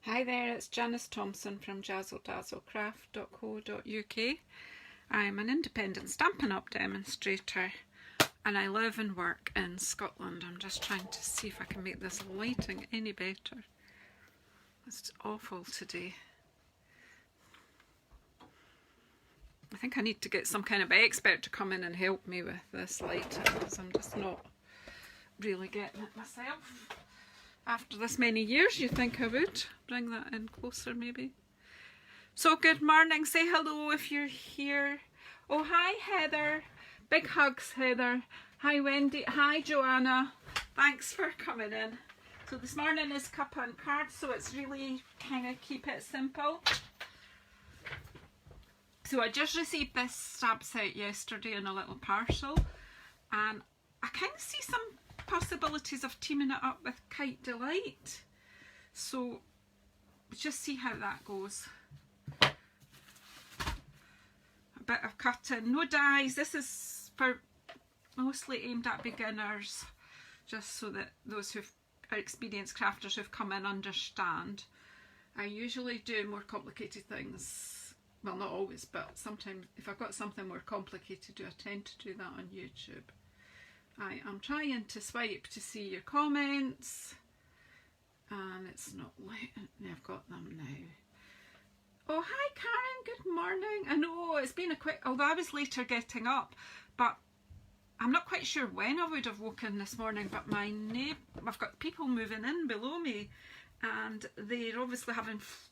Hi there, it's Janice Thompson from JazzleDazzleCraft.co.uk. I'm an independent Stampin' Up! Demonstrator and I live and work in Scotland. I'm just trying to see if I can make this lighting any better. It's awful today. I think I need to get some kind of expert to come in and help me with this lighting because I'm just not really getting it myself. After this many years, you think I would bring that in closer maybe. So good morning, say hello if you're here. Oh hi Heather, big hugs Heather. Hi Wendy, hi Joanna, thanks for coming in. So this morning is Cuppa and cards, so it's really kind of keep it simple. So I just received this stamp set yesterday in a little parcel and I kind of see some possibilities of teaming it up with Kite Delight, so just see how that goes. A bit of cutting, no dies. This is for mostly aimed at beginners, just so that those who are experienced crafters who've come in understand. I usually do more complicated things, well not always, but sometimes if I've got something more complicated to do, I tend to do that on YouTube. I am trying to swipe to see your comments and it's not letting me. I've got them now. Oh hi Karen, good morning. I know it's been a quick, although I was later getting up, but I'm not quite sure when I would have woken this morning, but my neighbour, I've got people moving in below me and they're obviously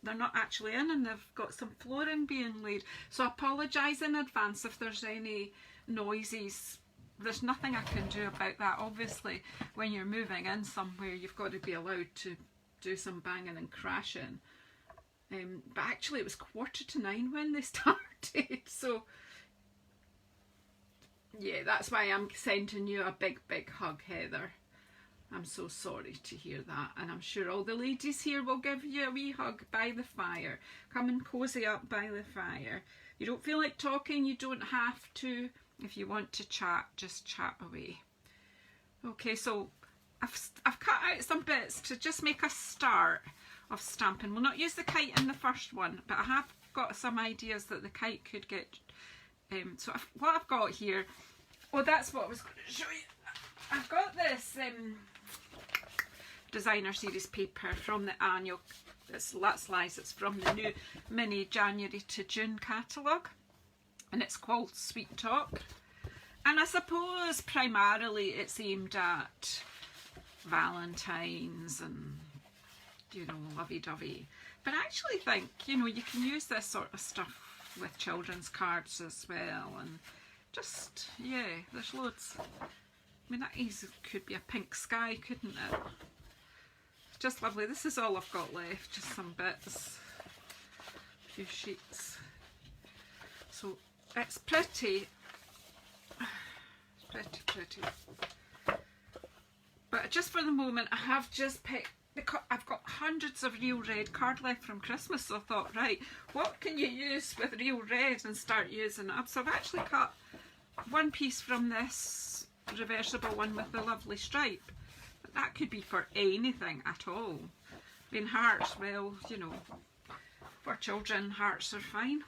they're not actually in and they've got some flooring being laid, so I apologise in advance if there's any noises. There's nothing I can do about that. Obviously when you're moving in somewhere you've got to be allowed to do some banging and crashing, but actually it was 8:45 when they started, so yeah, that's why I'm sending you a big hug Heather. I'm so sorry to hear that, and I'm sure all the ladies here will give you a wee hug by the fire. Come and cozy up by the fire. You don't feel like talking, you don't have to. If you want to chat, just chat away. Okay, so I've cut out some bits to just make a start of stamping. We'll not use the kite in the first one, but I have got some ideas that the kite could get. So what I've got here, oh that's what I was going to show you. I've got this designer series paper from the annual, it's from the new mini January to June catalogue. And it's called Sweet Talk, and I suppose primarily it's aimed at Valentine's and, you know, lovey-dovey, but I actually think, you know, you can use this sort of stuff with children's cards as well, and just, yeah, there's loads. I mean, that easily could be a pink sky, couldn't it? Just lovely. This is all I've got left, just some bits, a few sheets. So it's pretty, pretty. But just for the moment, I have just picked, because I've got hundreds of real red card left from Christmas, so I thought, right, what can you use with real red and start using it up? So I've actually cut one piece from this reversible one with the lovely stripe. But that could be for anything at all. I mean, hearts, well, you know, for children, hearts are fine.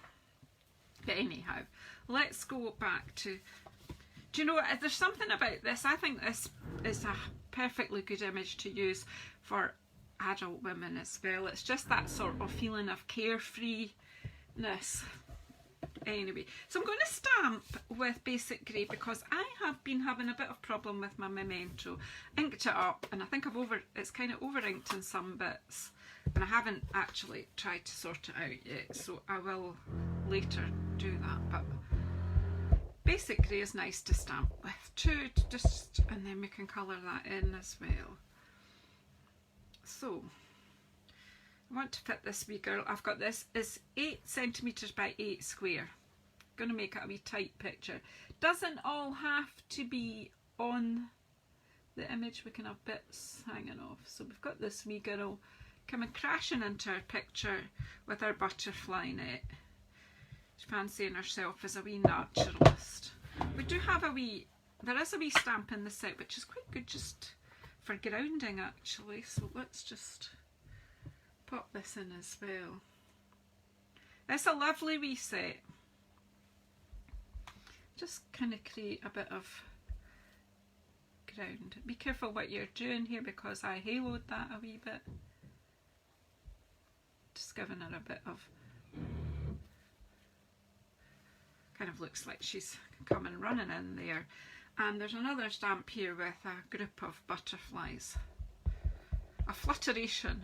But anyhow, let's go back to, do you know, there's something about this, I think this is a perfectly good image to use for adult women as well. It's just that sort of feeling of carefreeness. Anyway, so I'm going to stamp with basic grey because I have been having a bit of problem with my Memento. Inked it up and I think it's kind of over inked in some bits, and I haven't actually tried to sort it out yet, so I will later do that. But basic grey is nice to stamp with too, and then we can colour that in as well. So I want to fit this wee girl. I've got this is 8 centimetres by 8 square. I'm going to make it a wee tight picture. Doesn't all have to be on the image, we can have bits hanging off. So we've got this wee girl coming crashing into our picture with our butterfly net. She's fancying herself as a wee naturalist. We do have there is a wee stamp in the set which is quite good just for grounding actually, so let's just pop this in as well. It's a lovely wee set. Just kind of create a bit of ground. Be careful what you're doing here because I haloed that a wee bit. Just giving her a bit of, kind of looks like she's coming running in there. And there's another stamp here with a group of butterflies. A flutteration.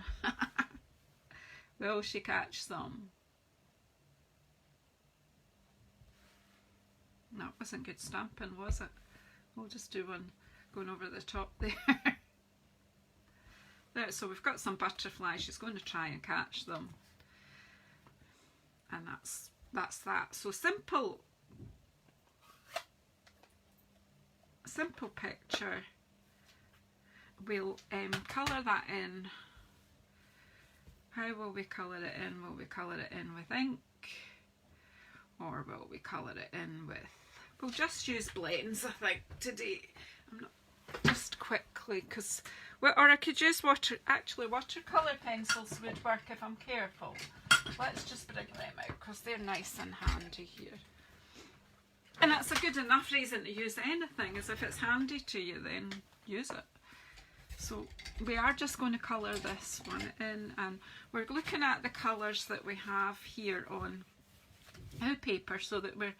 Will she catch them? No, it wasn't good stamping, was it? We'll just do one going over the top there. There, so we've got some butterflies. She's going to try and catch them. And that's that. So simple picture. We'll colour that in. How will we colour it in? Will we colour it in with ink? Or will we colour it in with... We'll just use blends, I think, today. I'm not... Just quickly, because... Well, or I could use watercolour pencils would work if I'm careful. Let's just bring them out, because they're nice and handy here. And that's a good enough reason to use anything, is if it's handy to you, then use it. So we are just going to colour this one in, and we're looking at the colours that we have here on our paper so that we're,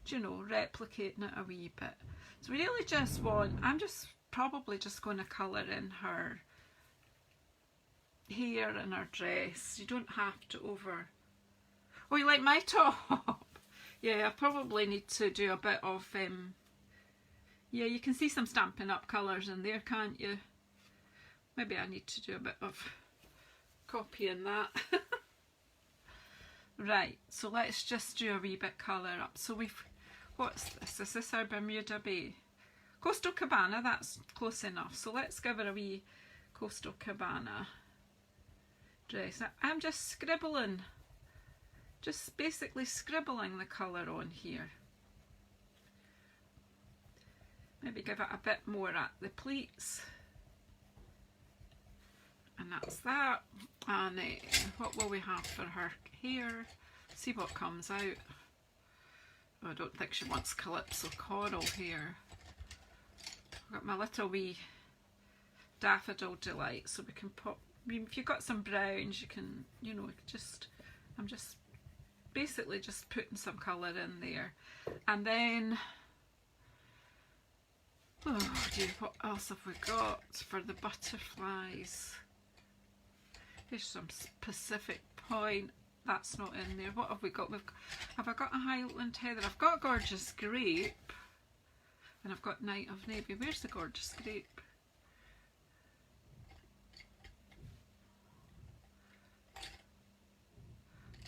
you know, replicating it a wee bit. So we really just want, I'm just probably just going to colour in her hair and her dress. You don't have to over... Oh, you like my top? Yeah, I probably need to do a bit of... Yeah, you can see some Stampin' Up! Colours in there, can't you? Maybe I need to do a bit of copying that. Right, so let's just do a wee bit colour up. So we've... What's this? Is this our Bermuda Bay? Coastal Cabana, that's close enough. So let's give her a wee Coastal Cabana dress. I'm just scribbling, just basically scribbling the colour on here. Maybe give it a bit more at the pleats. And that's that. And what will we have for her hair? See what comes out. Oh, I don't think she wants calypso coral hair. I've got my little wee daffodil delight, so we can pop... I mean, if you've got some browns, you can, you know, just... I'm just basically just putting some colour in there. And then... Oh dear, what else have we got for the butterflies? Here's some Pacific Point. That's not in there. What have we got? Have I got a Highland Heather? I've got Gorgeous Grape. And I've got Night of Navy. Where's the Gorgeous Grape?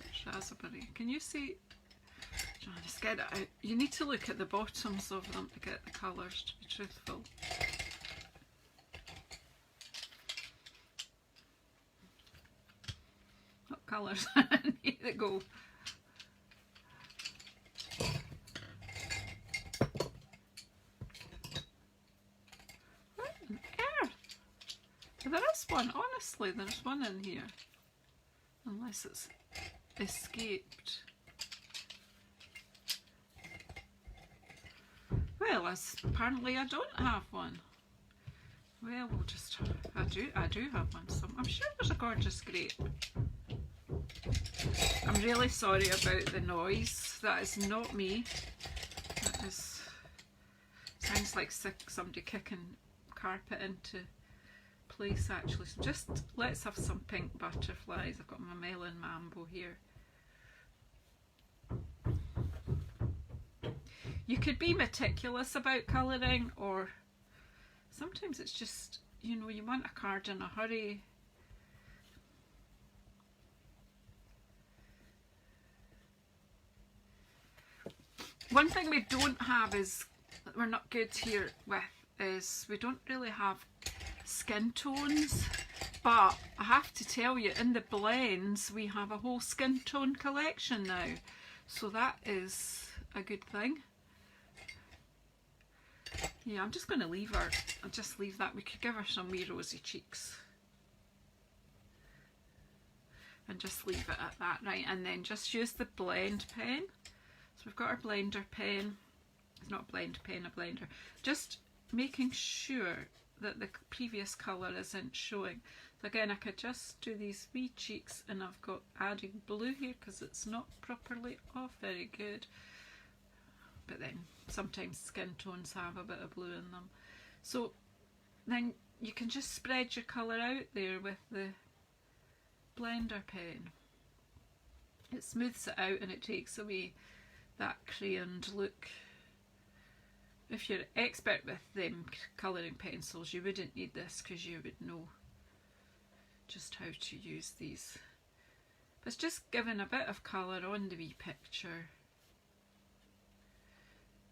There's Raspberry. Can you see? Trying to get it out. You need to look at the bottoms of them to get the colours, to be truthful. What colours? Here they go. What on earth? There is one, honestly, there's one in here. Unless it's escaped. Well, apparently I don't have one. Well, we'll just... I do have one. I'm sure there's a Gorgeous Grape. I'm really sorry about the noise. That is not me. That is... Sounds like somebody kicking carpet into place, actually. So just let's have some pink butterflies. I've got my Melon Mambo here. You could be meticulous about colouring, or sometimes it's just, you know, you want a card in a hurry. One thing we don't have is, that we're not good here with, is we don't really have skin tones, but I have to tell you, in the blends we have a whole skin tone collection now, so that is a good thing. Yeah, I'm just going to leave her. I'll just leave that. We could give her some wee rosy cheeks. and just leave it at that, right? And then just use the blend pen. So we've got our blender pen. It's not a blend pen, a blender. Just making sure that the previous colour isn't showing. So again, I could just do these wee cheeks, and I've got adding blue here because it's not properly off. Very good. But then sometimes skin tones have a bit of blue in them. So then you can just spread your colour out there with the blender pen. It smooths it out and it takes away that crayoned look. If you're expert with them colouring pencils, you wouldn't need this because you would know just how to use these. But it's just giving a bit of colour on the wee picture.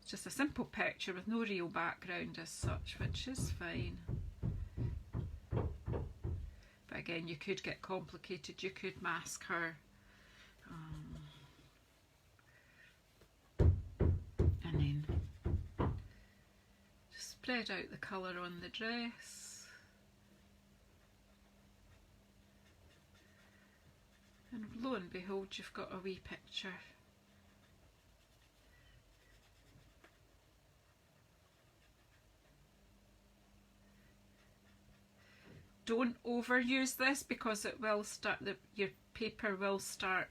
It's just a simple picture with no real background as such, which is fine. But again, you could get complicated. You could mask her. And then just spread out the colour on the dress. And lo and behold, you've got a wee picture. Don't overuse this because it will start, your paper will start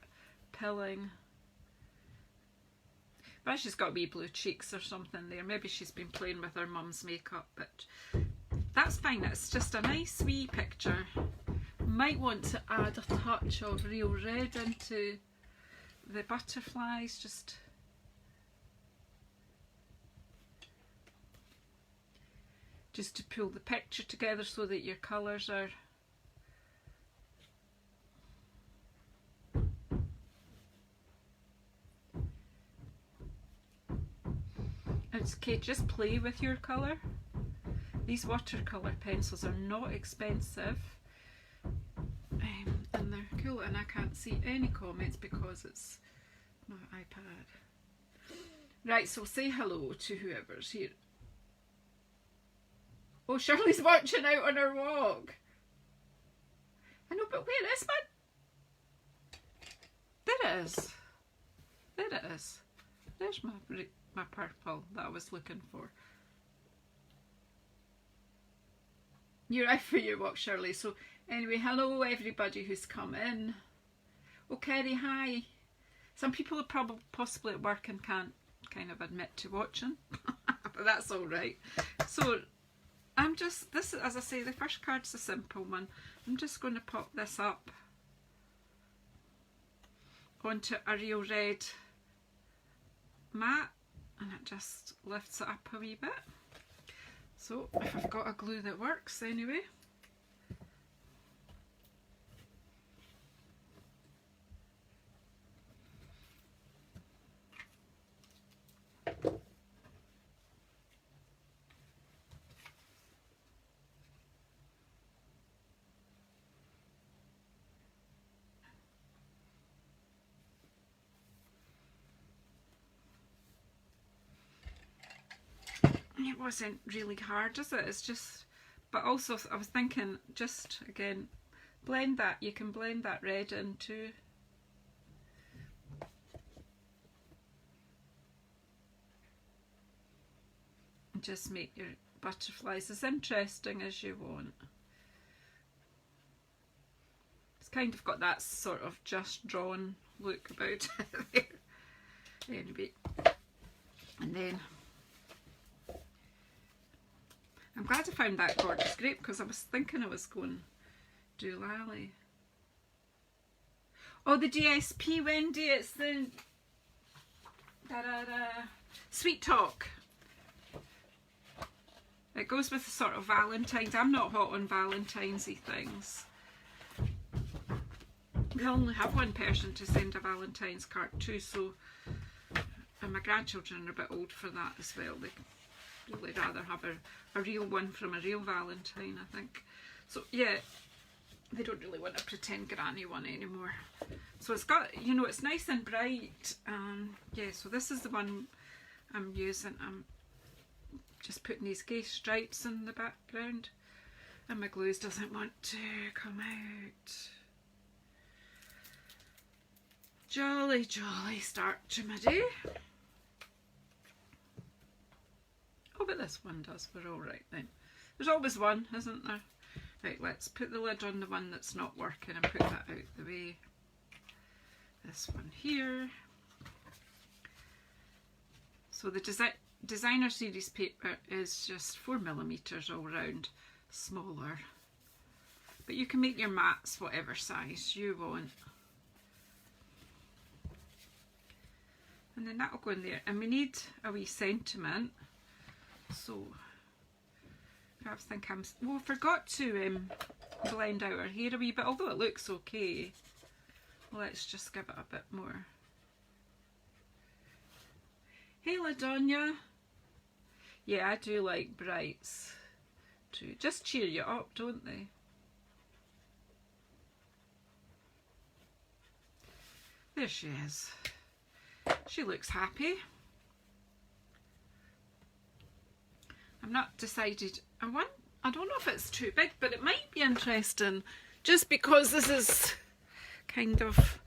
pilling. But she's got wee blue cheeks or something there. Maybe she's been playing with her mum's makeup, but that's fine. It's just a nice wee picture. Might want to add a touch of real red into the butterflies, just to pull the picture together so that your colours are it's okay, just play with your colour. These watercolour pencils are not expensive, and they're cool, and I can't see any comments because it's my iPad. Right, so say hello to whoever's here. Oh, Shirley's watching out on her walk. I know, but where is There it is. There it is. There's my purple that I was looking for. You're out for your walk, Shirley. So anyway, hello everybody who's come in. Oh, Kerry, hi. Some people are probably possibly at work and can't kind of admit to watching, but that's all right. So I'm just, this is, as I say, the first card's a simple one. I'm just going to pop this up onto a real red mat, and it just lifts it up a wee bit. So if I've got a glue that works anyway. It wasn't really hard, is it? It's just, but also I was thinking, just again, blend that, you can blend that red into and just make your butterflies as interesting as you want. It's kind of got that sort of just drawn look about it there. Anyway, and then I'm glad I found that gorgeous grape because I was thinking I was going to do Lally. Oh, the DSP, Wendy, it's the Sweet Talk. It goes with the sort of Valentine's. I'm not hot on Valentine's-y things. We only have one person to send a Valentine's card to, so, and my grandchildren are a bit old for that as well. They really rather have a real one from a real Valentine, I think. So yeah, they don't really want a pretend granny one anymore. So it's got, you know, it's nice and bright. Yeah, so this is the one I'm using. I'm just putting these gay stripes in the background, and my glues doesn't want to come out. Jolly, jolly start to my day. Oh, but this one does. We're all right then. There's always one, isn't there? Right, let's put the lid on the one that's not working and put that out the way. This one here. So the designer series paper is just 4mm all round, smaller. But you can make your mats whatever size you want. And then that'll go in there. And we need a wee sentiment. So I think I forgot to blend out her hair a wee bit, although it looks okay. Let's just give it a bit more. Hey LaDonya. Yeah, I do like brights to just cheer you up, don't they? There she is. She looks happy. I'm not decided. I don't know if it's too big, but it might be interesting just because this is kind of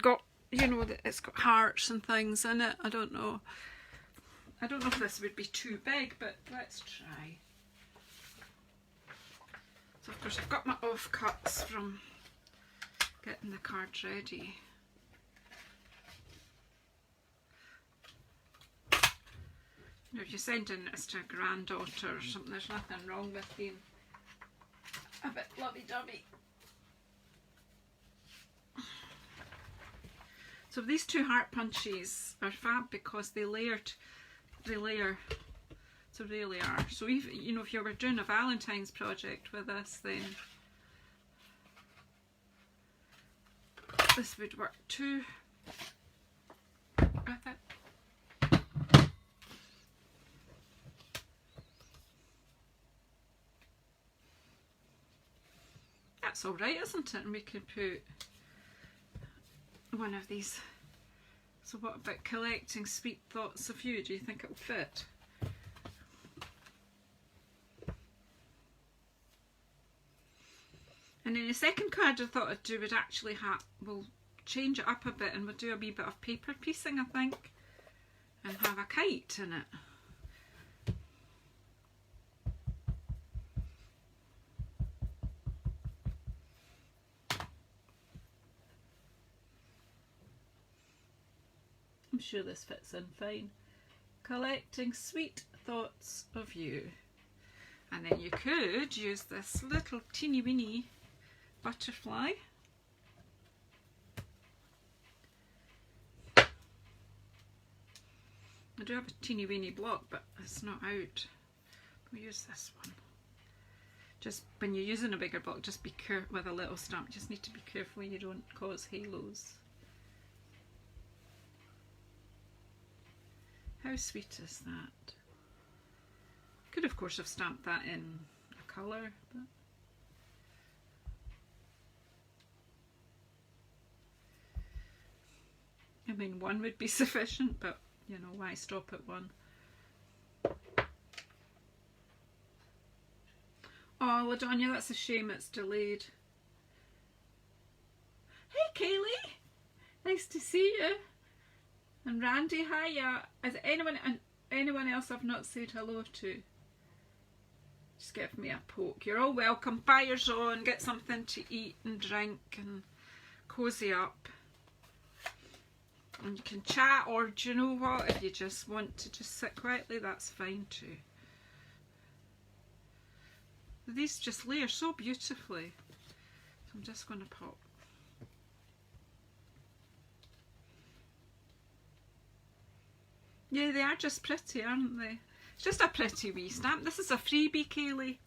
got, you know, it's got hearts and things in it. I don't know. I don't know if this would be too big, but let's try. So of course I've got my offcuts from getting the cards ready. Now, if you're sending this to a granddaughter or something, there's nothing wrong with being a bit lovey-dovey. So these two heart punches are fab because they layer, so they really are. So if, you know, if you were doing a Valentine's project with this, then this would work too with it. That's all right, isn't it? And we can put one of these. So what about collecting sweet thoughts of you? Do you think it'll fit? And then the second card I thought I'd do would actually we'll change it up a bit and we'll do a wee bit of paper piecing, I think, and have a kite in it. I'm sure this fits in fine. Collecting sweet thoughts of you. And then you could use this little teeny weeny butterfly. I do have a teeny weeny block, but it's not out. We'll use this one. Just when you're using a bigger block, just be careful with a little stamp. Just need to be careful you don't cause halos. How sweet is that? Could of course have stamped that in a colour, but I mean one would be sufficient, but you know, why stop at one? Oh LaDonya, that's a shame it's delayed. Hey Kaylee, nice to see you. And Randy, hiya. Is anyone else I've not said hello to? Just give me a poke. You're all welcome. Fire's on. Get something to eat and drink and cozy up. And you can chat, or do you know what? If you just want to just sit quietly, that's fine too. These just layer so beautifully. So I'm just going to pop. Yeah, they are just pretty, aren't they? It's just a pretty wee stamp. This is a freebie, Kaylee.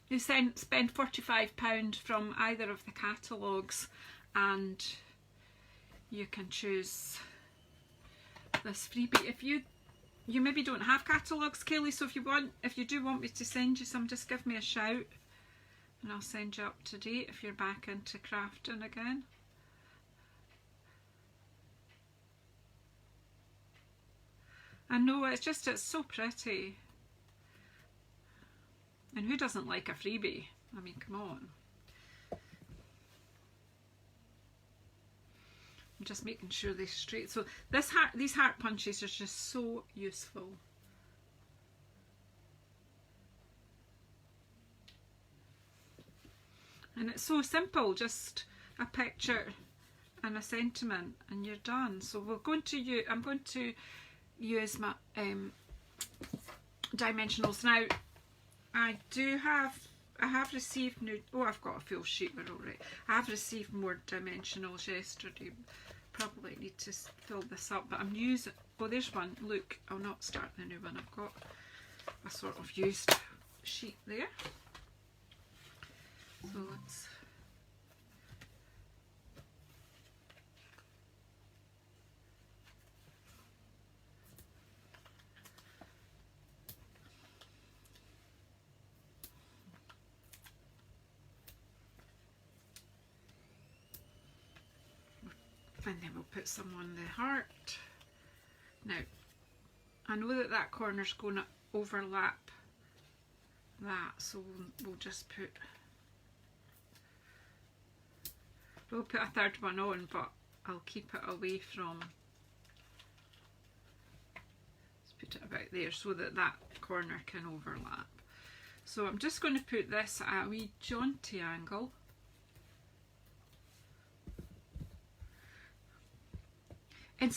You spend £45 from either of the catalogues and you can choose this freebie. If you maybe don't have catalogues, Kaylee, so if you do want me to send you some, just give me a shout and I'll send you up to date if you're back into crafting again. I know, it's so pretty. And who doesn't like a freebie? I mean, come on. just making sure they're straight. So these heart punches are just so useful. And it's so simple, just a picture and a sentiment and you're done. So I'm going to use my dimensionals now. I have received new, I've got a full sheet, we're all right. I have received more dimensionals yesterday. Probably need to fill this up, but I'm using, there's one, look, I'll not start the new one. I've got a sort of used sheet there. So let's, and then we'll put some on the heart. Now, I know that corner's going to overlap that, so we'll just put, we'll put a third one on, but I'll keep it away from, let's put it about there so that corner can overlap. So I'm just going to put this at a wee jaunty angle. In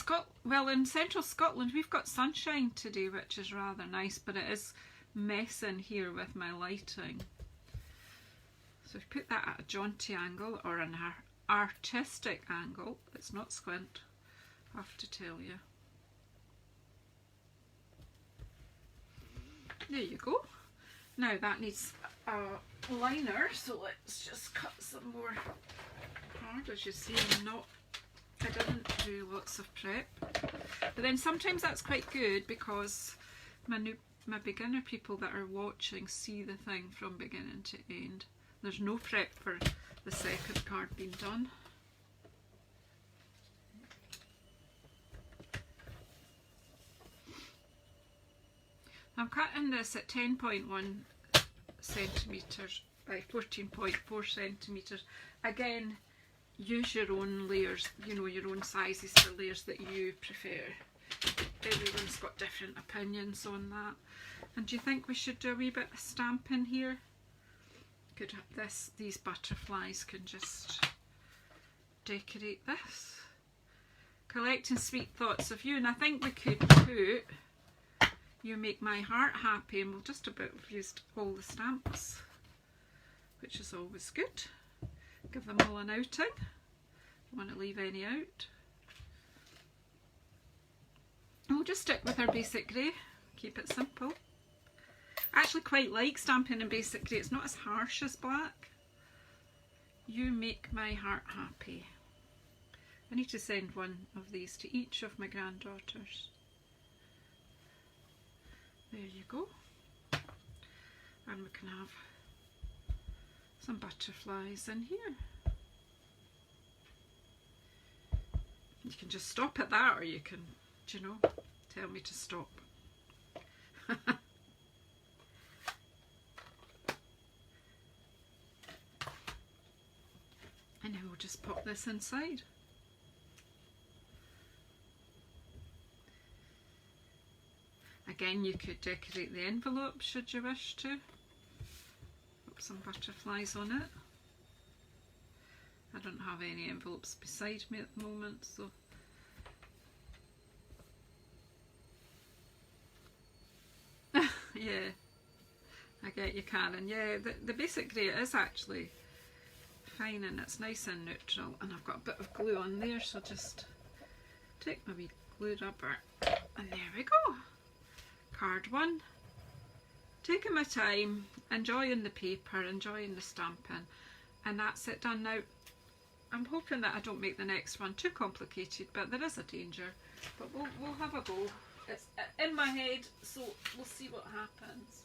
central Scotland we've got sunshine today, which is rather nice, but it is messing here with my lighting. So I've put that at a jaunty angle, or an artistic angle. It's not squint, I have to tell you. There you go. Now that needs a liner, so let's just cut some more card. As you see, I didn't do lots of prep, but then sometimes that's quite good because my beginner people that are watching see the thing from beginning to end. There's no prep for the second card being done. I'm cutting this at 10.1 centimetres by 14.4 centimetres. Again, use your own layers, you know, your own sizes for layers that you prefer. Everyone's got different opinions on that. And do you think we should do a wee bit of stamping here? Could have these butterflies can just decorate this. Collecting sweet thoughts of you, and I think we could put "You make my heart happy," and we'll just about have used all the stamps, which is always good. Give them all an outing. Don't want to leave any out. And we'll just stick with our basic grey. Keep it simple. I actually quite like stamping in basic grey. It's not as harsh as black. You make my heart happy. I need to send one of these to each of my granddaughters. There you go. And we can have some butterflies in here. You can just stop at that, or you can, you know, tell me to stop. And then we'll just pop this inside. Again, you could decorate the envelope should you wish to. Put some butterflies on it. I don't have any envelopes beside me at the moment, so yeah, I get you, Karen. Yeah, the basic grey is actually fine and it's nice and neutral, and I've got a bit of glue on there, so just take my wee glue rubber and there we go. Card one. Taking my time, enjoying the paper, enjoying the stamping, and that's it done. Now I'm hoping that I don't make the next one too complicated, but there is a danger, but we'll have a go. It's in my head, so we'll see what happens.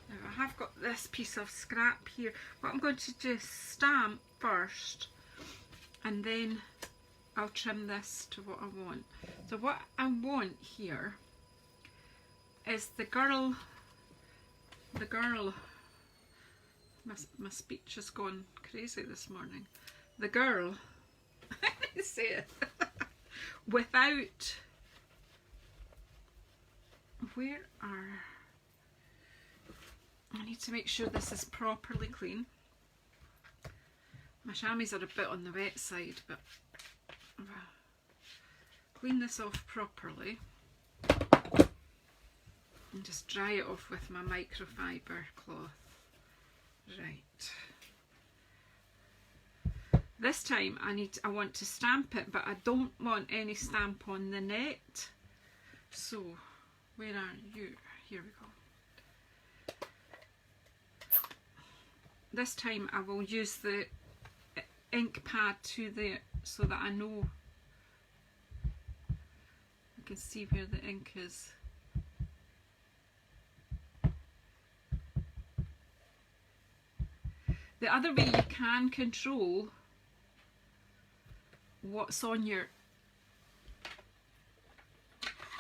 Now I have got this piece of scrap here. What I'm going to do is stamp first, and then I'll trim this to what I want. So what I want here is the girl, my speech has gone crazy this morning. The girl, I didn't say it. without, where are, I need to make sure this is properly clean. My chamois are a bit on the wet side, but clean this off properly and just dry it off with my microfiber cloth. Right. This time I want to stamp it, but I don't want any stamp on the net. So where are you? Here we go. This time I will use the ink pad to the, so that I know, I can see where the ink is. The other way you can control what's on your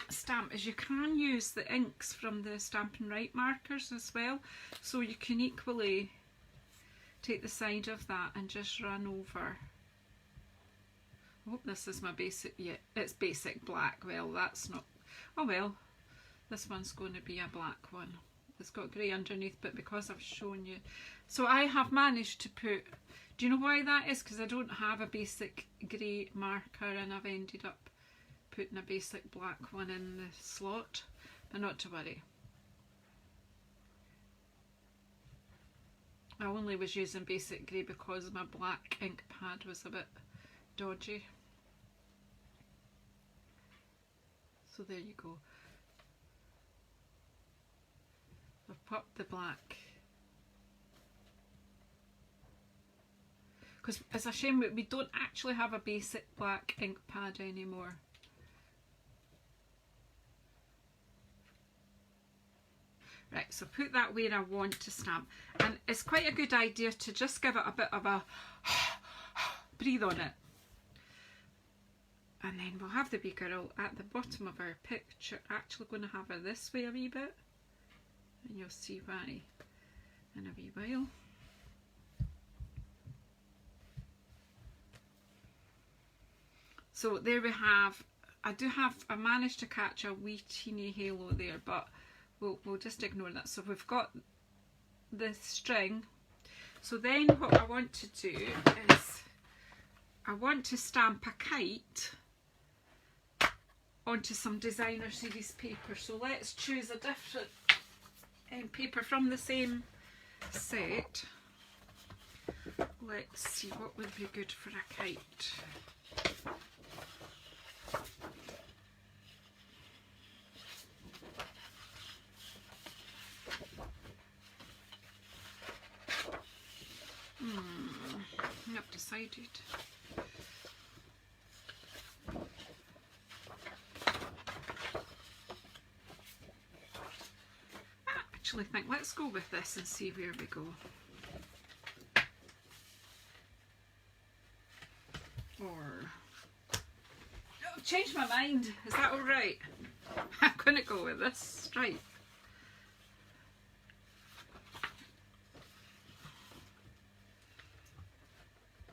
stamp is you can use the inks from the Stamp and Write markers as well, so you can equally take the side of that and just run over. I hope this is my basic, yeah, it's basic black. Well, that's not, oh well, this one's going to be a black one. It's got grey underneath, but because I've shown you, so I have managed to put, do you know why that is? Because I don't have a basic grey marker and I've ended up putting a basic black one in the slot, but not to worry. I only was using basic grey because my black ink pad was a bit dodgy. So there you go. I've popped the black. Because it's a shame we don't actually have a basic black ink pad anymore. Right, so put that where I want to stamp. And it's quite a good idea to just give it a bit of a breathe on it. And then we'll have the bee girl at the bottom of our picture. Actually going to have her this way a wee bit. And you'll see why in a wee while. So there we have, I managed to catch a wee teeny halo there, but we'll just ignore that. So we've got the string. So then what I want to do is I want to stamp a kite onto some designer series paper. So let's choose a different paper from the same set. Let's see what would be good for a kite. I've decided. I actually think let's go with this and see where we go. Or I've changed my mind. Is that all right? I'm going to go with this stripe.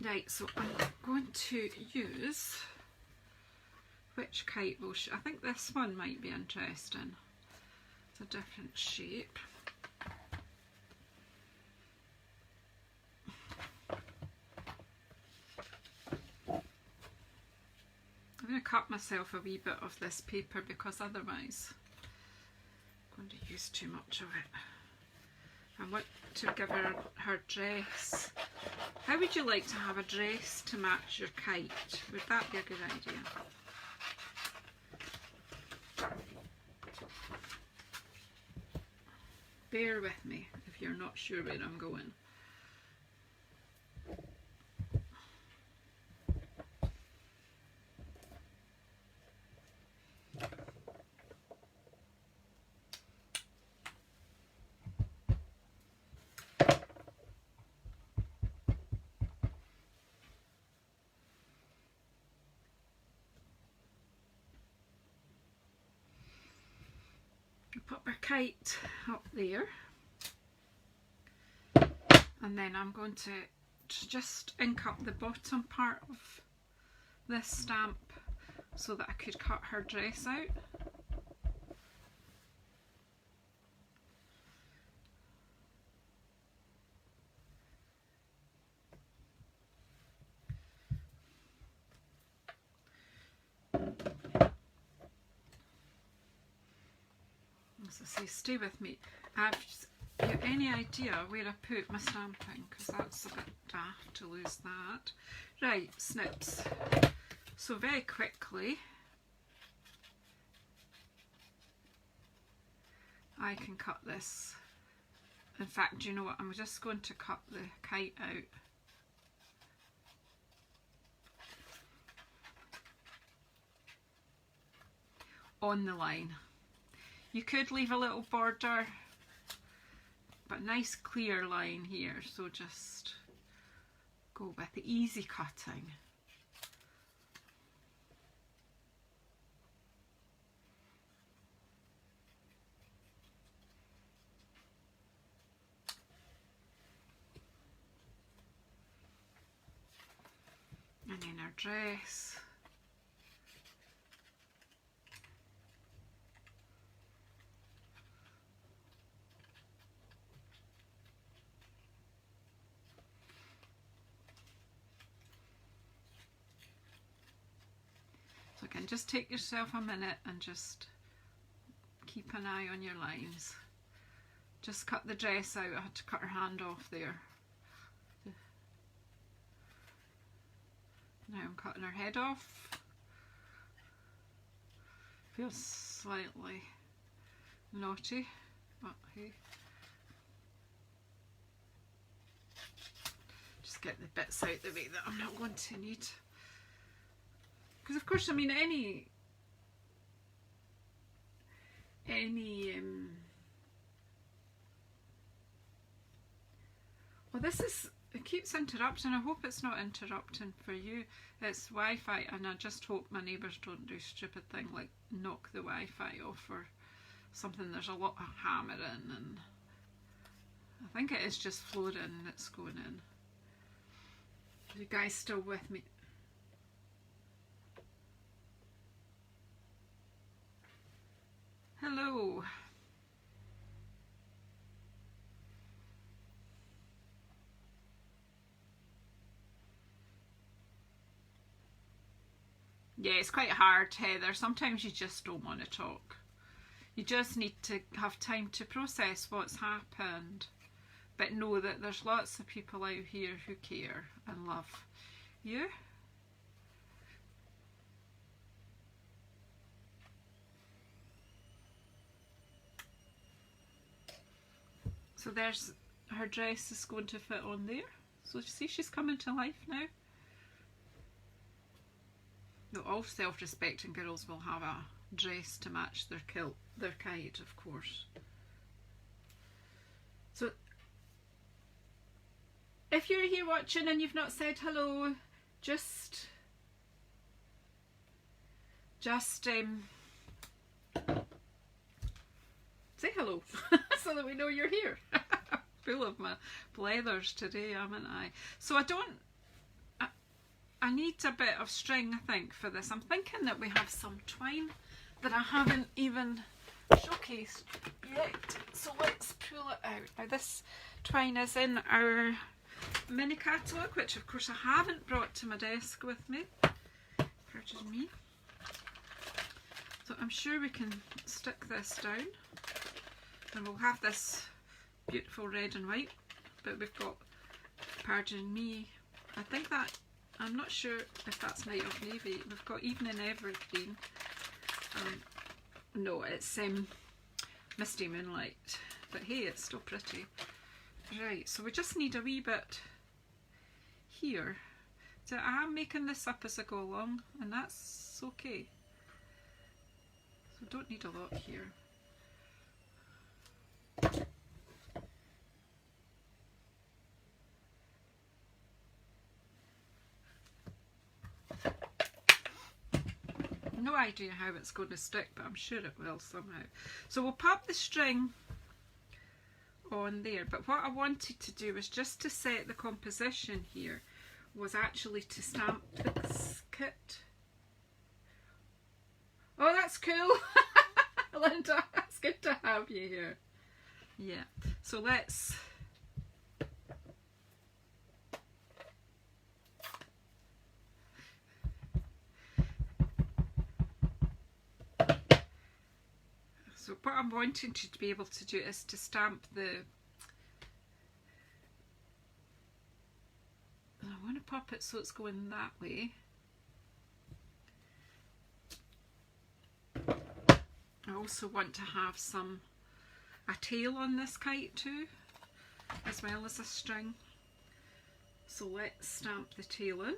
Right, so I'm going to use, which kite will I think this one might be interesting. It's a different shape. I'm going to cut myself a wee bit of this paper because otherwise I'm going to use too much of it. I want to give her dress. How would you like to have a dress to match your kite? Would that be a good idea? Bear with me if you're not sure where I'm going. Put my kite up there, and then I'm going to just ink up the bottom part of this stamp so that I could cut her dress out. As I say, stay with me. Have you any idea where I put my stamping? Because that's a bit daft to lose that. Right, snips. So very quickly, I can cut this. In fact, do you know what? I'm just going to cut the kite out. On the line. You could leave a little border, but nice clear line here, so just go with the easy cutting. And then our dress. So again, just take yourself a minute and just keep an eye on your lines. Just cut the dress out. I had to cut her hand off there. Now I'm cutting her head off. Feels slightly naughty, but hey. Just get the bits out the way that I'm not going to need. Because of course, I mean, any well, this is, it keeps interrupting. I hope it's not interrupting for you. It's Wi-Fi, and I just hope my neighbours don't do stupid thing like knock the Wi-Fi off or something. There's a lot of hammering, and I think it is just flowing and it's going in. Are you guys still with me? Hello. Yeah, it's quite hard, Heather. Sometimes you just don't want to talk. You just need to have time to process what's happened. But know that there's lots of people out here who care and love you. So there's, her dress is going to fit on there. So you see she's coming to life now. No, all self-respecting girls will have a dress to match their kilt, their kite, of course. So if you're here watching and you've not said hello, just say hello so that we know you're here. Full of my blethers today, haven't I? So I need a bit of string, I think, for this. I'm thinking that we have some twine that I haven't even showcased yet. So let's pull it out. Now this twine is in our mini catalogue, which of course I haven't brought to my desk with me. Pardon me. So I'm sure we can stick this down. And we'll have this beautiful red and white. But we've got, pardon me, I think that, I'm not sure if that's Night of Navy. We've got Evening Evergreen. No, it's Misty Moonlight. But hey, it's still pretty. Right, so we just need a wee bit here. So I'm making this up as I go along, and that's okay. So don't need a lot here. No idea how it's going to stick, but I'm sure it will somehow. So we'll pop the string on there, but what I wanted to do was just to set the composition here, was actually to stamp this kit that's cool. Linda, it's good to have you here. Yeah, so let's so what I'm wanting to be able to do is to stamp the, I want to pop it so it's going that way. I also want to have a tail on this kite too, as well as a string. So let's stamp the tail in.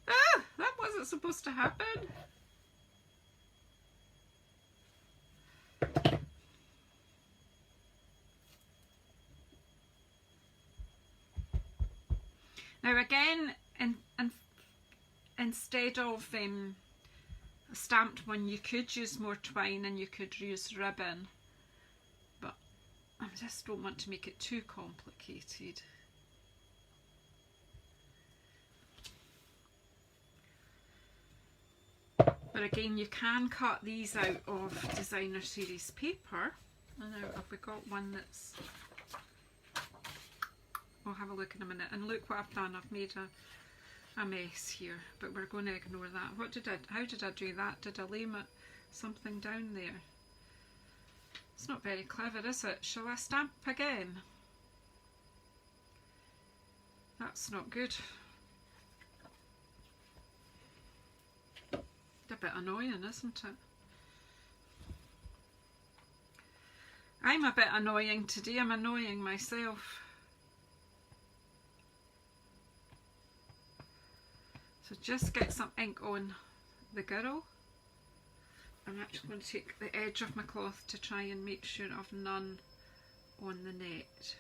Ah, that wasn't supposed to happen. Now again, instead of a stamped one, you could use more twine and you could use ribbon, but I just don't want to make it too complicated. But again, you can cut these out of designer series paper. And now have we got one that's, we'll have a look in a minute. And look what I've done, I've made a mess here, but we're going to ignore that. How did I do that? Did I lay something down there? It's not very clever, is it? Shall I stamp again? That's not good. A bit annoying, isn't it? I'm a bit annoying today. I'm annoying myself. So just get some ink on the girl. I'm actually going to take the edge of my cloth to try and make sure I've none on the net.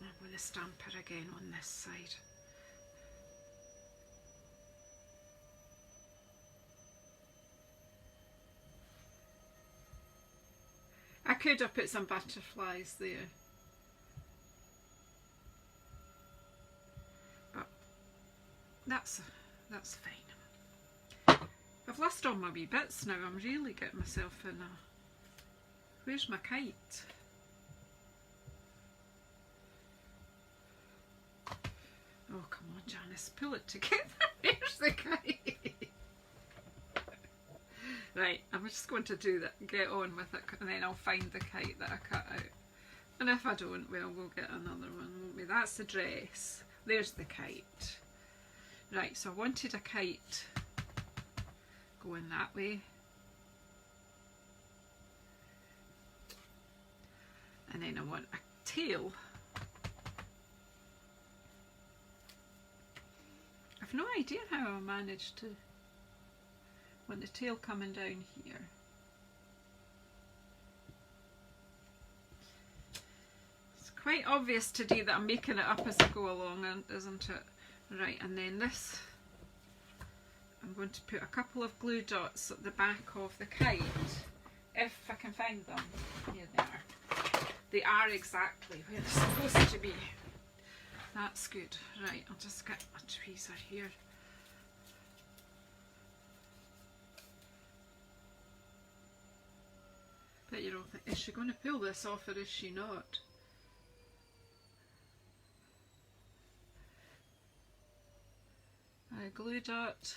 I'm going to stamp her again on this side. I could have put some butterflies there, but that's fine. I've lost all my wee bits now. I'm really getting myself in a... Where's my kite? Oh, come on, Janice, pull it together. There's the kite. Right, I'm just going to do that, get on with it, and then I'll find the kite that I cut out. And if I don't, well, we'll get another one, won't we? That's the dress. There's the kite. Right, so I wanted a kite going that way. And then I want a tail. I've no idea how I managed to want the tail coming down here. It's quite obvious today that I'm making it up as I go along, isn't it? Right, and then this, I'm going to put a couple of glue dots at the back of the kite, if I can find them. Here they are. They are exactly where they're supposed to be. That's good. Right, I'll just get a tweezer here. But you don't think, is she going to pull this off or is she not? A glue dot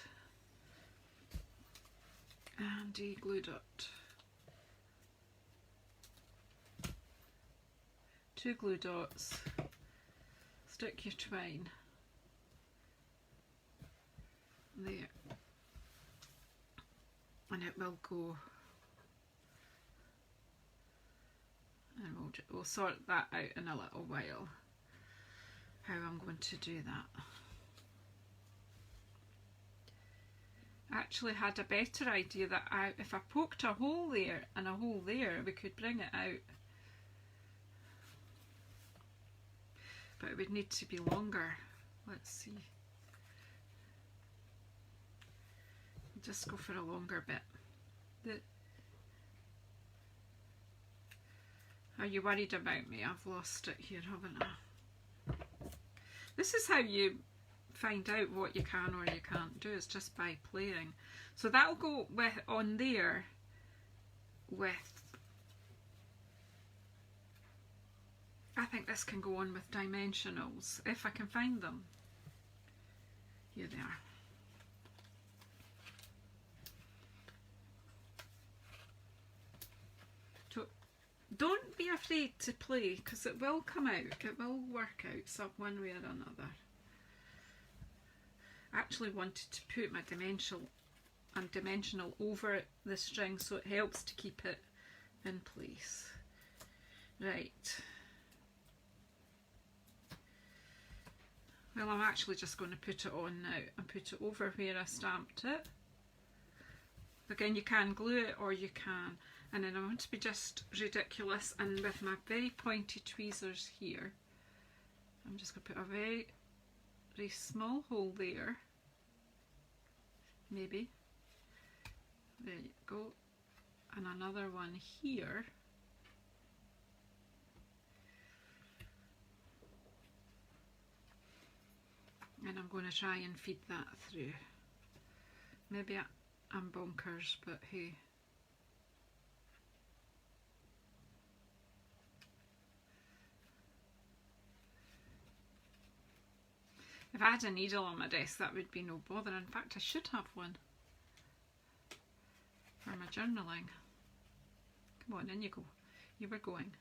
and a glue dot. 2 glue dots. Stick your twine there, and it will go. And we'll sort that out in a little while, how I'm going to do that. I actually had a better idea that if I poked a hole there and a hole there, we could bring it out. But it would need to be longer. Let's see. Just go for a longer bit. Are you worried about me? I've lost it here, haven't I? This is how you find out what you can or you can't do, is just by playing. So that'll go with on there with, I think this can go on with dimensionals if I can find them. Here they are. So don't be afraid to play, because it will come out, it will work out some one way or another. I actually wanted to put my dimensional over the string so it helps to keep it in place. Right. Well, I'm actually just going to put it on now and put it over where I stamped it. Again, you can glue it or you can. And then I want to be just ridiculous, and with my very pointy tweezers here, I'm just going to put a very, very small hole there. Maybe. There you go. And another one here. And I'm going to try and feed that through. Maybe I'm bonkers, but hey. If I had a needle on my desk, that would be no bother. In fact, I should have one for my journaling. Come on, in you go. You were going.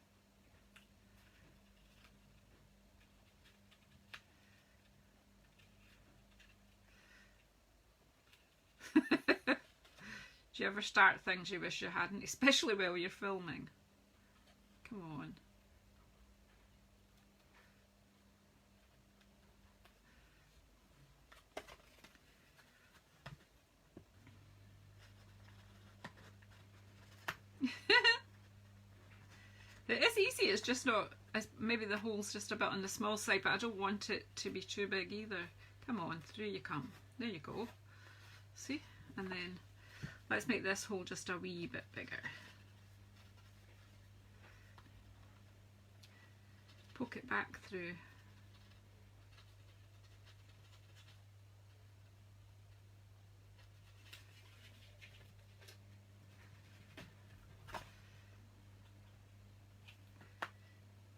Do you ever start things you wish you hadn't, especially while you're filming? Come on. It is easy, it's just not, maybe the hole's just a bit on the small side, but I don't want it to be too big either. Come on, through you come. There you go. See? And then let's make this hole just a wee bit bigger. Poke it back through.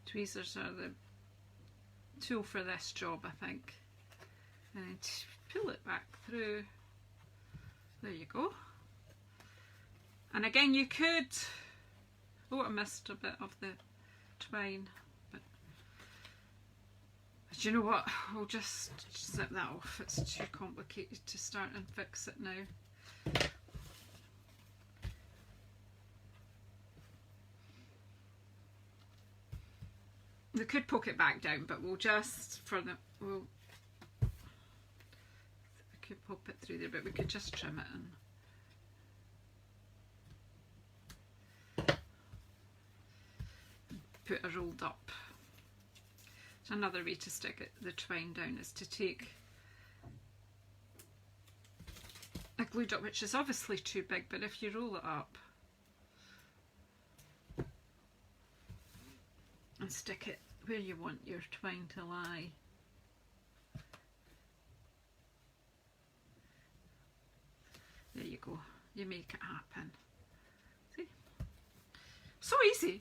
Tweezers are the tool for this job, I think. And then pull it back through. There you go. And again, you could, oh, I missed a bit of the twine, but you know what, we'll just zip that off. It's too complicated to start and fix it now. We could poke it back down, but we'll just, we could pop it through there, but we could just trim it in. Put a rolled up. So another way to stick the twine down is to take a glue dot, which is obviously too big, but if you roll it up and stick it where you want your twine to lie. There you go, you make it happen. See? So easy!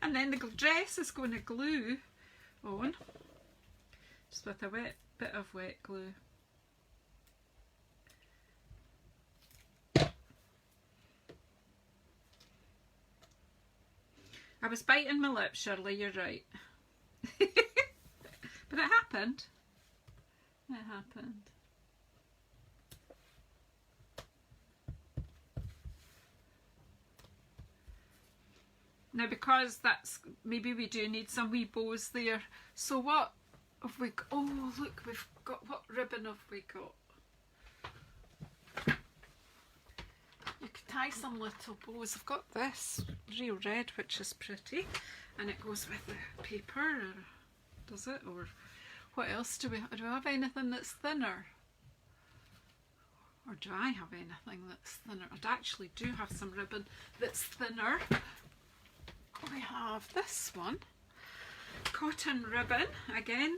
And then the dress is going to glue on, just with a bit of wet glue. I was biting my lip, Shirley, you're right. But it happened. It happened. Now, because that's, maybe we do need some wee bows there. So what have we got? Oh, look, we've got, what ribbon have we got? You could tie some little bows. I've got this real red, which is pretty, and it goes with the paper, or does it? Or what else do we have anything that's thinner? Or do I have anything that's thinner? I actually do have some ribbon that's thinner. we have this one, cotton ribbon. Again,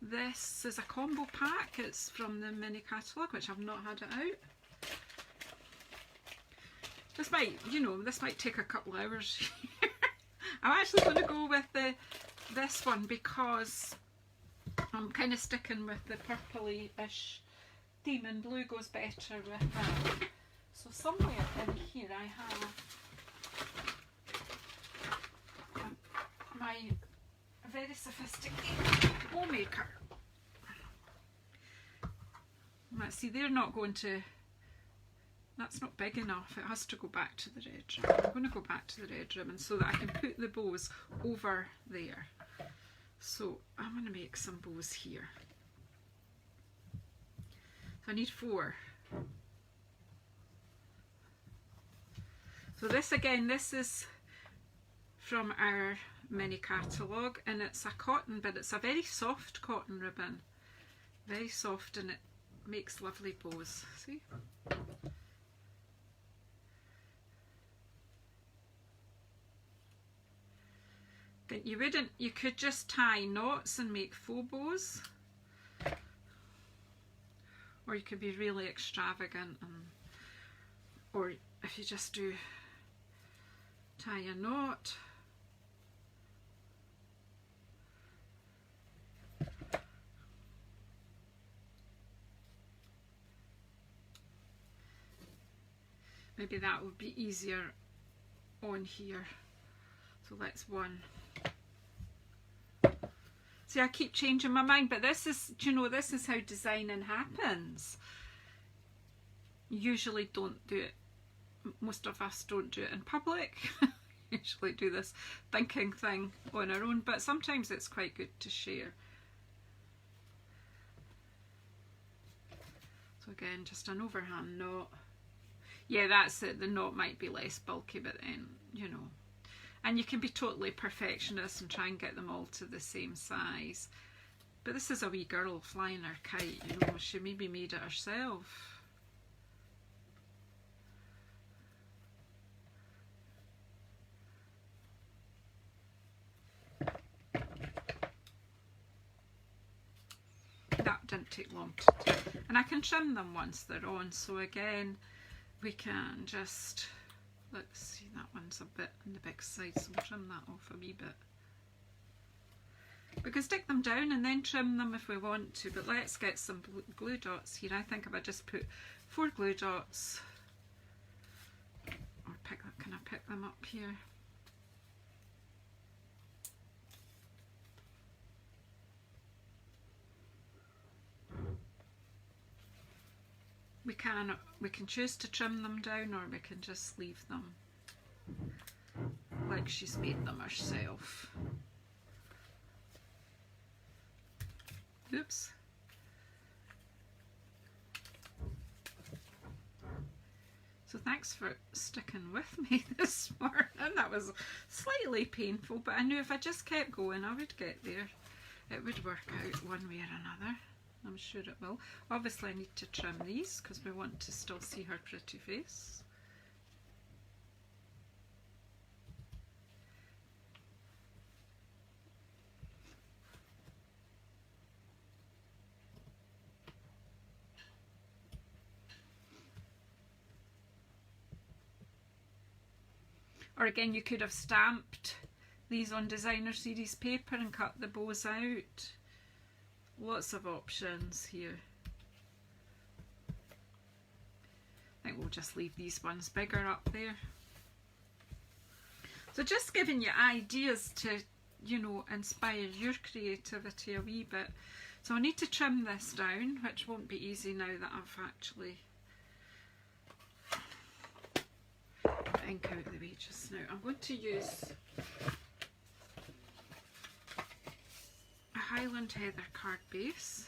this is a combo pack. It's from the mini catalogue, which I've not had it out. This might, you know, this might take a couple hours. I'm actually going to go with this one because I'm kind of sticking with the purpley-ish theme, and blue goes better with that. So somewhere in here I have my very sophisticated bow maker. Let's see, they're not going to, that's not big enough. It has to go back to the red ribbon. I'm going to go back to the red ribbon so that I can put the bows over there. So I'm going to make some bows here. So I need 4. So this again, this is from our mini catalogue, and it's a cotton, but it's a very soft cotton ribbon. Very soft, and it makes lovely bows. See? You wouldn't, you could just tie knots and make faux bows, or you could be really extravagant, and, or if you just do tie a knot. Maybe that would be easier on here. So let's 1. See, I keep changing my mind, but this is, do you know, this is how designing happens. Usually don't do it, most of us don't do it in public. Usually do this thinking thing on our own, but sometimes it's quite good to share. So again, just an overhand knot. Yeah, that's it, the knot might be less bulky, but then, you know. And you can be totally perfectionist and try and get them all to the same size. But this is a wee girl flying her kite, you know, she maybe made it herself. That didn't take long to do. And I can trim them once they're on, so again, we can just, let's see, that one's a bit on the big side, so we'll trim that off a wee bit. We can stick them down and then trim them if we want to, but let's get some glue dots here. I think if I just put 4 glue dots, or can I pick them up here? We can choose to trim them down, or we can just leave them like she's made them herself. Oops. So thanks for sticking with me this morning. That was slightly painful, but I knew if I just kept going I would get there. It would work out one way or another. I'm sure it will. Obviously I need to trim these because we want to still see her pretty face. Or again, you could have stamped these on designer series paper and cut the bows out. Lots of options here. I think we'll just leave these ones bigger up there. So just giving you ideas to, you know, inspire your creativity a wee bit. So I need to trim this down, which won't be easy now that I've actually put ink out the way just now. I'm going to use Highland Heather card base.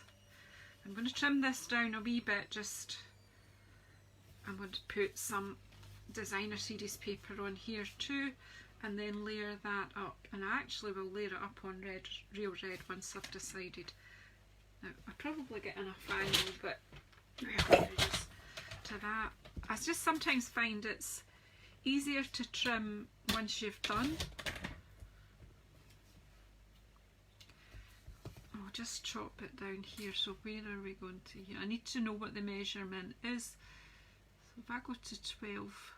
I'm going to trim this down a wee bit, I'm going to put some designer series paper on here too, and then layer that up, and I actually will layer it up on real red once I've decided. Now I probably get enough angle, but we're going to use to that. I just sometimes find it's easier to trim once you've done. I'll just chop it down here. So where are we going to here? I need to know what the measurement is. So if I go to 12,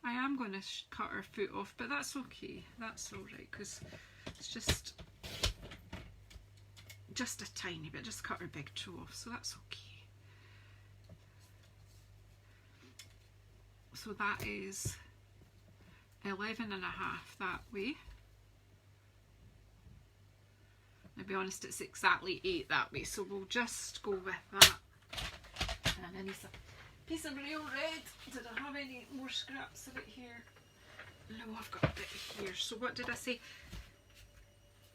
I am going to cut her foot off, but that's okay. That's alright, because it's just a tiny bit. Just cut her big toe off, so that's okay. So that is 11 and a half that way. To be honest, it's exactly 8 that way, so we'll just go with that. And then it's a piece of real red. Did I have any more scraps of it here? No, I've got a bit here. So what did I say?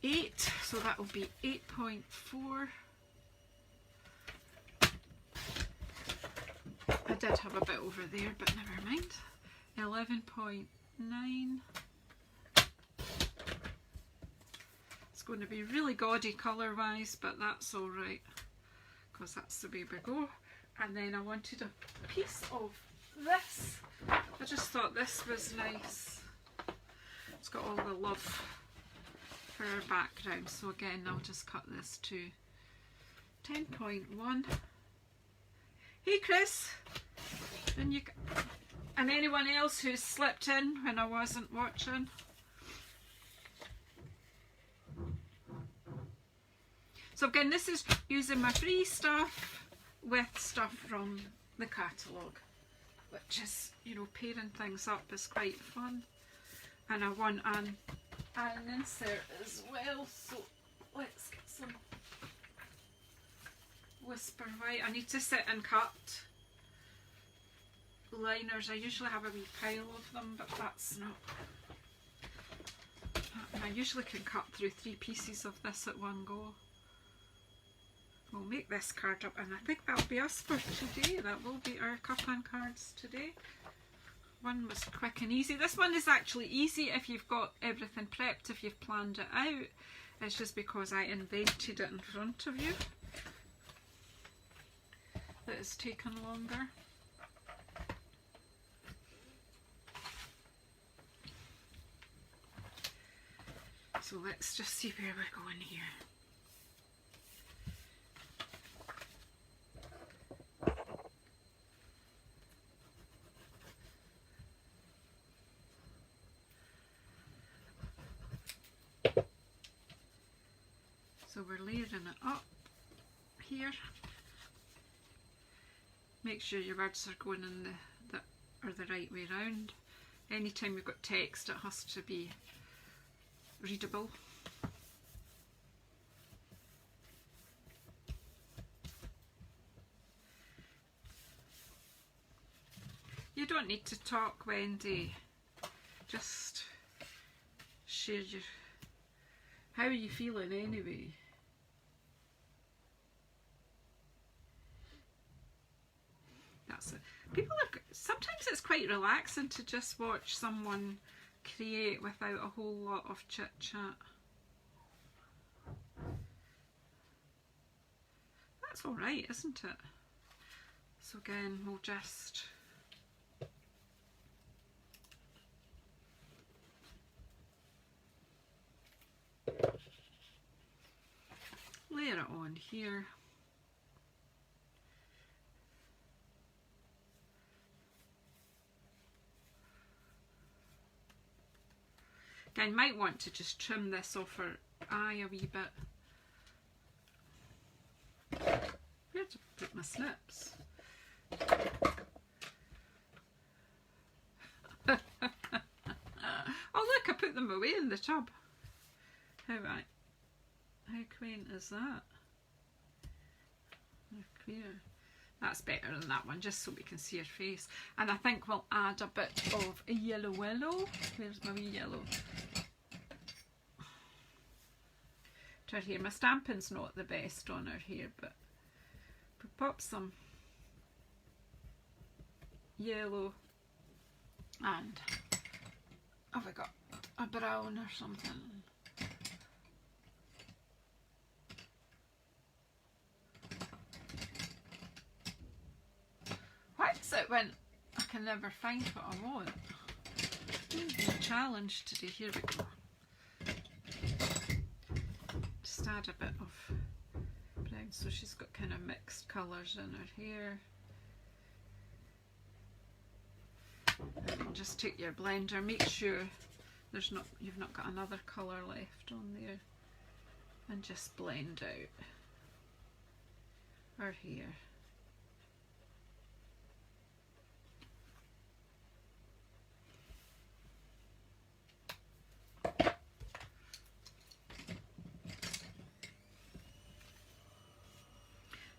8, so that will be 8.4. I did have a bit over there, but never mind. 11.9. It's going to be really gaudy colour wise, but that's alright, because that's the way we go. And then I wanted a piece of this. I just thought this was nice. It's got all the love for our background. So again, I'll just cut this to 10.1. Hey Chris, and anyone else who's slipped in when I wasn't watching. So again, this is using my free stuff with stuff from the catalogue, which is, you know, pairing things up is quite fun. And I want an insert as well, so let's get some Whisper White. I need to sit and cut liners. I usually have a wee pile of them, but that's not. And I usually can cut through 3 pieces of this at one go. We'll make this card up, and I think that'll be us for today. That will be our Cuppa cards today. One was quick and easy. This one is actually easy if you've got everything prepped, if you've planned it out. It's just because I invented it in front of you that it's taken longer. So let's just see where we're going here. So we're layering it up here. Make sure your words are going in the right way round. Anytime we've got text, it has to be readable. You don't need to talk, Wendy. Just share your... How are you feeling anyway? That's it. People are... Sometimes it's quite relaxing to just watch someone create without a whole lot of chit chat. That's alright, isn't it? So again, we'll just layer it on here. Again, might want to just trim this off her eye a wee bit. Where to put my snips? Oh look, I put them away in the tub. How quaint is that? They're clear. That's better than that one, just so we can see her face. And I think we'll add a bit of a yellow willow. Where's my wee yellow? To her hair. My stamping's not the best on her hair, but we pop some yellow, and have I got a brown or something? Why is it when I can never find what I want? A challenge today. Here we go. Just add a bit of brown so she's got kind of mixed colours in her hair. And just take your blender, make sure you've not got another colour left on there, and just blend out her hair.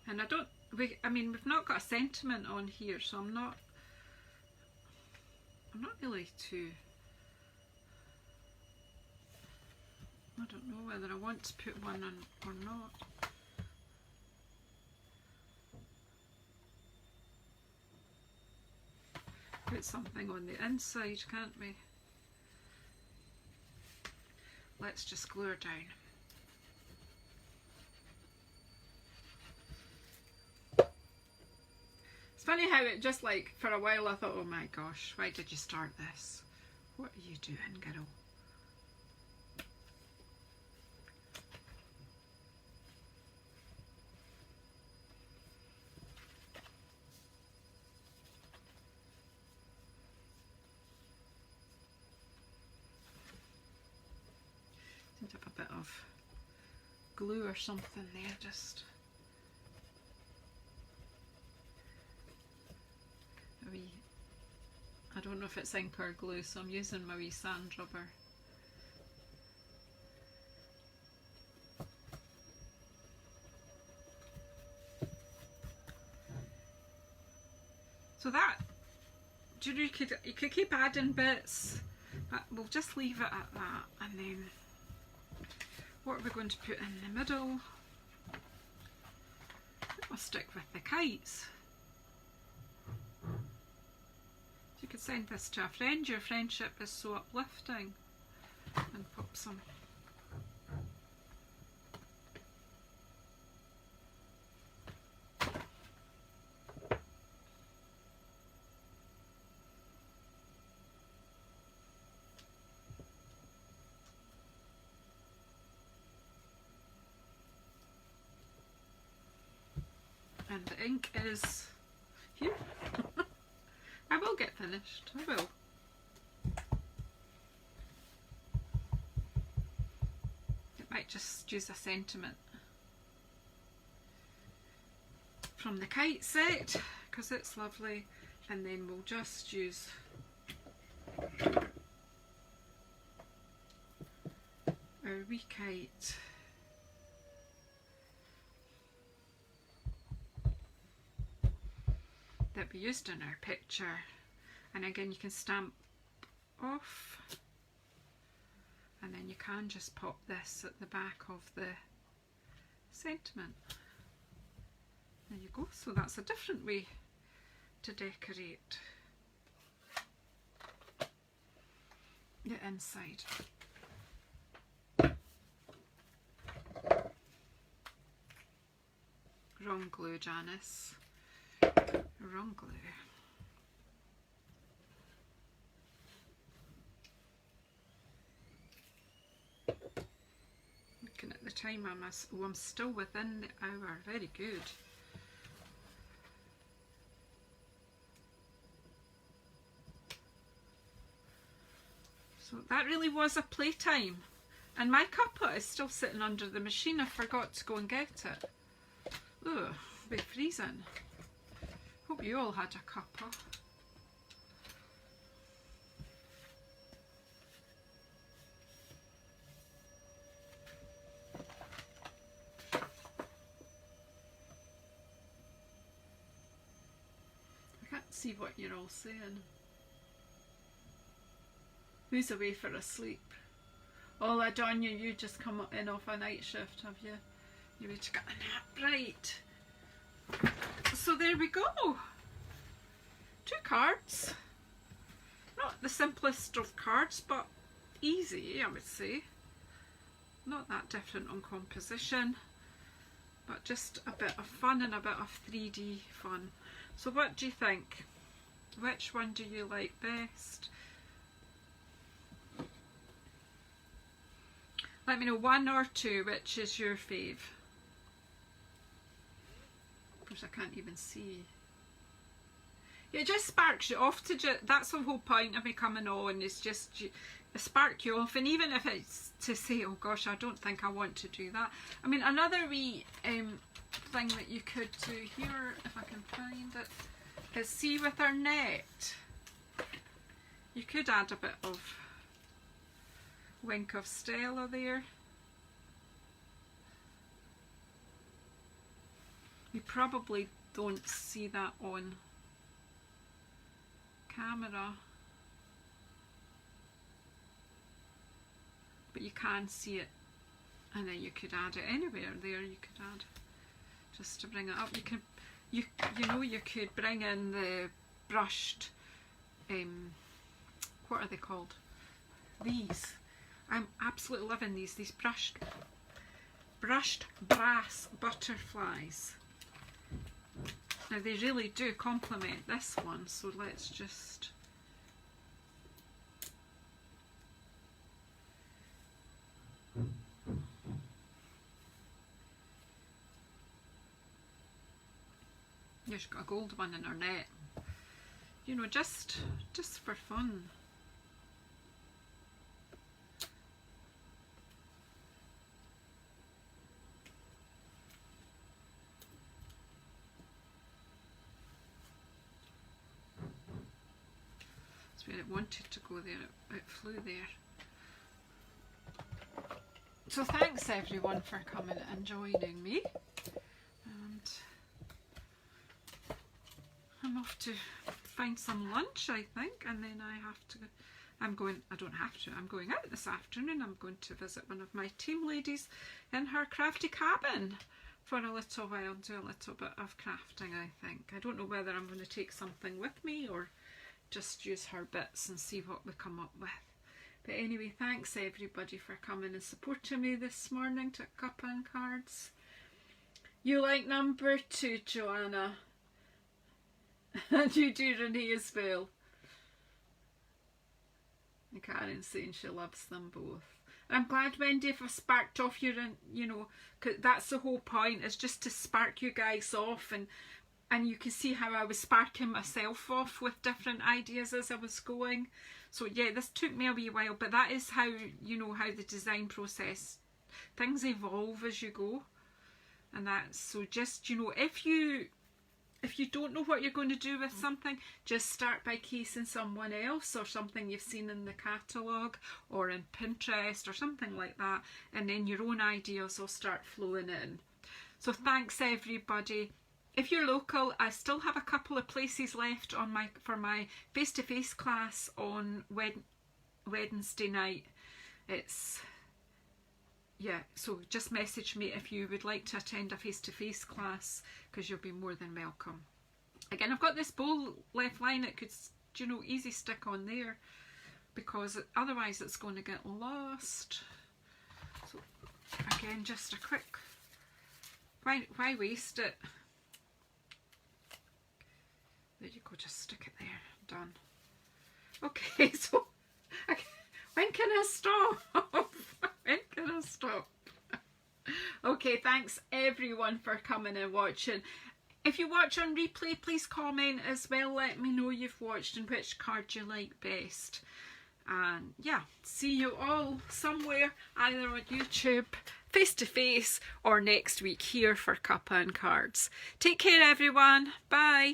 And I mean, we've not got a sentiment on here, so I'm not really too, I don't know whether I want to put one on or not. Put something on the inside, can't we? Let's just glue her down. It's funny how it just like, for a while I thought, oh my gosh, why did you start this? What are you doing, girl? Seems to have a bit of glue or something there, just. I don't know if it's ink or glue, so I'm using my wee sand rubber. So that, you could keep adding bits, but we'll just leave it at that. And then what are we going to put in the middle? I'll stick with the kites. You could send this to a friend, your friendship is so uplifting, and pop some. And the ink is here. I will get finished, I will. It might just use a sentiment from the kite set, because it's lovely, and then we'll just use our wee kite. That we used in our picture, and again you can stamp off, and then you can just pop this at the back of the sentiment. There you go. So that's a different way to decorate the inside. Wrong glue, Janice. Wrong glue. Looking at the time, I'm still within the hour. Very good. So that really was a playtime. And my cuppa is still sitting under the machine. I forgot to go and get it. Ugh, it'll be freezing. Hope you all had a cuppa. I can't see what you're all saying. Who's away for a sleep? Oh, Ladonia, you just come in off a night shift, have you? You need to get a nap, right? So there we go. 2 cards. Not the simplest of cards, but easy, I would say. Not that different on composition, but just a bit of fun and a bit of 3D fun. So what do you think? Which one do you like best? Let me know, 1 or 2, which is your fave. Of course, I can't even see. Yeah, it just sparks you off to that's the whole point of me coming on, is just spark you off. And even if it's to say, oh gosh, I don't think I want to do that. I mean, another wee thing that you could do here, if I can find it, is see with our net, you could add a bit of wink of Stella there. You probably don't see that on camera, but you can see it, and then you could add it anywhere there. You could add, just to bring it up, you can, you know, you could bring in the brushed, what are they called? These. I'm absolutely loving these brushed brass butterflies. Now they really do complement this one, so let's just she's got a gold one in her net, you know, just for fun. Where it wanted to go there, it flew there. So thanks everyone for coming and joining me, and I'm off to find some lunch, I think, and then I have to, I'm going out this afternoon. I'm going to visit one of my team ladies in her crafty cabin for a little while, do a little bit of crafting, I think. I don't know whether I'm going to take something with me or just use her bits and see what we come up with. But anyway, thanks everybody for coming and supporting me this morning to Cuppa and Cards. You like number 2, Joanna? And you do, Renee, as well. And Karen's saying she loves them both. I'm glad, Wendy, if I sparked off your, you know, cause that's the whole point, is just to spark you guys off, and you can see how I was sparking myself off with different ideas as I was going. So yeah, this took me a wee while, but that is how, you know, how the design process, things evolve as you go. And that's, so just, you know, if you don't know what you're going to do with something, just start by casing someone else or something you've seen in the catalogue or in Pinterest or something like that, and then your own ideas will start flowing in. So thanks everybody. If you're local, I still have a couple of places left on for my face-to-face class on Wednesday night. So just message me if you would like to attend a face-to-face class, because you'll be more than welcome. Again, I've got this bowl left lying, it could, you know, easy stick on there, because otherwise it's going to get lost. So again, just a quick, why waste it? There you go, just stick it there, done. Okay, so when can I stop? When can I stop? Okay, thanks everyone for coming and watching. If you watch on replay, please comment as well. Let me know you've watched and which card you like best. And yeah, see you all somewhere, either on YouTube, face to face, or next week here for Cuppa and Cards. Take care everyone. Bye.